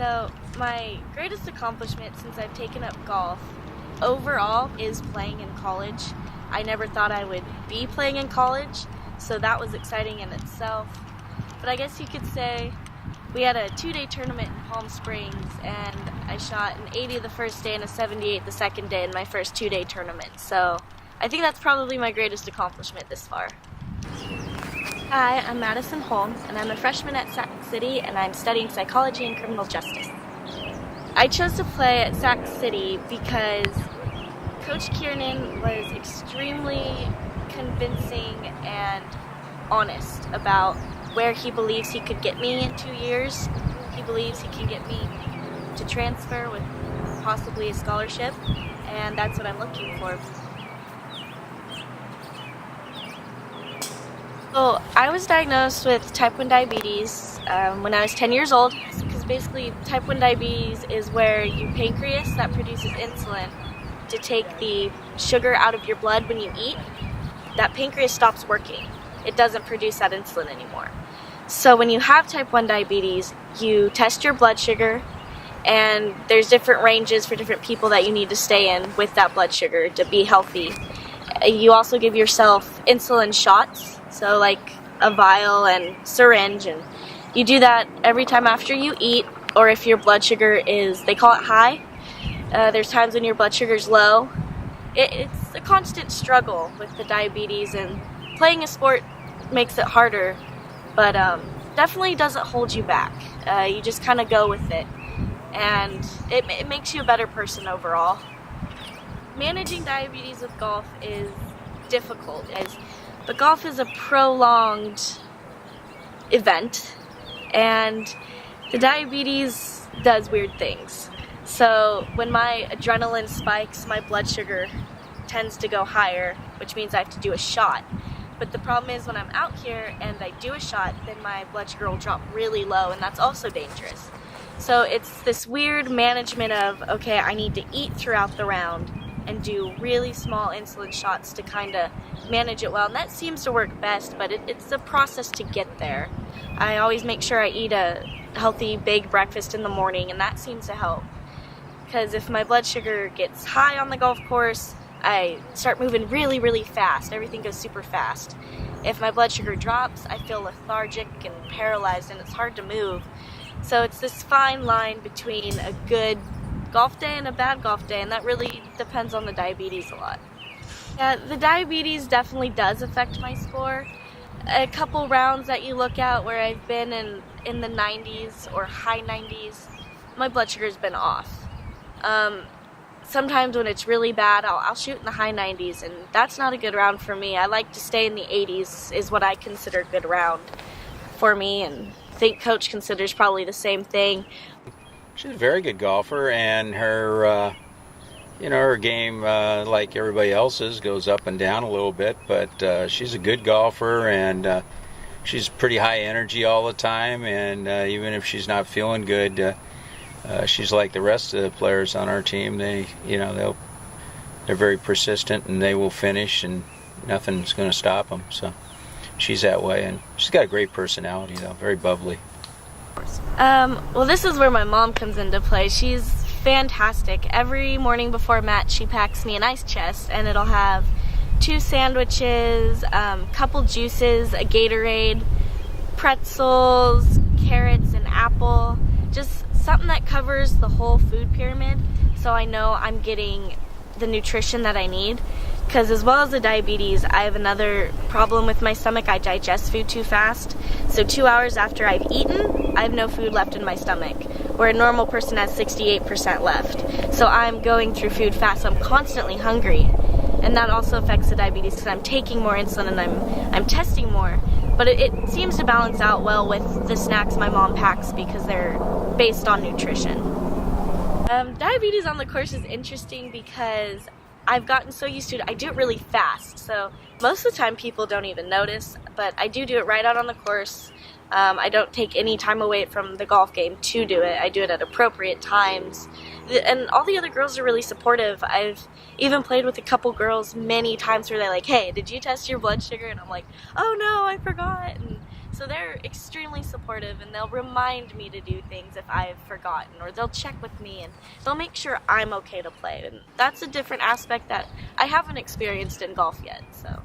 So my greatest accomplishment since I've taken up golf overall is playing in college. I never thought I would be playing in college, so that was exciting in itself. But I guess you could say we had a 2-day tournament in Palm Springs, and I shot an 80 the first day and a 78 the second day in my first 2-day tournament. So I think that's probably my greatest accomplishment this far. Hi, I'm Madison Holm, and I'm a freshman at Sac City, and I'm studying psychology and criminal justice. I chose to play at Sac City because Coach Kiernan was extremely convincing and honest about where he believes he could get me in 2 years. He believes he can get me to transfer with possibly a scholarship, and that's what I'm looking for. So I was diagnosed with type 1 diabetes when I was 10 years old, because basically type 1 diabetes is where your pancreas that produces insulin to take the sugar out of your blood when you eat, that pancreas stops working. It doesn't produce that insulin anymore. So when you have type 1 diabetes, you test your blood sugar, and there's different ranges for different people that you need to stay in with that blood sugar to be healthy. You also give yourself insulin shots, so like a vial and syringe, and you do that every time after you eat, or if your blood sugar is, they call it high. There's times when your blood sugar is low. It's a constant struggle with the diabetes, and playing a sport makes it harder, but definitely doesn't hold you back. You just kind of go with it, and it makes you a better person overall. Managing diabetes with golf is difficult, but golf is a prolonged event, and the diabetes does weird things. So when my adrenaline spikes, my blood sugar tends to go higher, which means I have to do a shot. But the problem is when I'm out here and I do a shot, then my blood sugar will drop really low, and that's also dangerous. So it's this weird management of, okay, I need to eat throughout the round and do really small insulin shots to kind of manage it well, and that seems to work best, but it's a process to get there. I always make sure I eat a healthy big breakfast in the morning, and that seems to help, because if my blood sugar gets high on the golf course, I start moving really, really fast. Everything goes super fast. If my blood sugar drops, I feel lethargic and paralyzed, and it's hard to move. So it's this fine line between a good golf day and a bad golf day, and that really depends on the diabetes a lot. Yeah, the diabetes definitely does affect my score. A couple rounds that you look at where I've been in the 90s or high 90s, my blood sugar's been off. Sometimes when it's really bad, I'll shoot in the high 90s, and that's not a good round for me. I like to stay in the 80s is what I consider a good round for me, and I think Coach considers probably the same thing. She's a very good golfer, and her, her game, like everybody else's, goes up and down a little bit, but she's a good golfer, and she's pretty high energy all the time, and even if she's not feeling good, she's like the rest of the players on our team. They're very persistent, and they will finish, and nothing's going to stop them. So she's that way, and she's got a great personality, though, very bubbly. Well, this is where my mom comes into play. She's fantastic. Every morning before match, she packs me an ice chest, and it'll have 2 sandwiches, couple juices, a Gatorade, pretzels, carrots, and apple. Just something that covers the whole food pyramid, so I know I'm getting the nutrition that I need. Because as well as the diabetes, I have another problem with my stomach. I digest food too fast. So 2 hours after I've eaten, I have no food left in my stomach, where a normal person has 68% left. So I'm going through food fast. So I'm constantly hungry. And that also affects the diabetes because I'm taking more insulin and I'm testing more. But it seems to balance out well with the snacks my mom packs because they're based on nutrition. Diabetes on the course is interesting because I've gotten so used to it. I do it really fast, so most of the time people don't even notice, but I do it right out on the course. I don't take any time away from the golf game to do it. I do it at appropriate times, and all the other girls are really supportive. I've even played with a couple girls many times where they're like, hey, did you test your blood sugar? And I'm like, oh no, I forgot. And So they're extremely supportive, and they'll remind me to do things if I've forgotten, or they'll check with me and they'll make sure I'm okay to play. And that's a different aspect that I haven't experienced in golf yet. So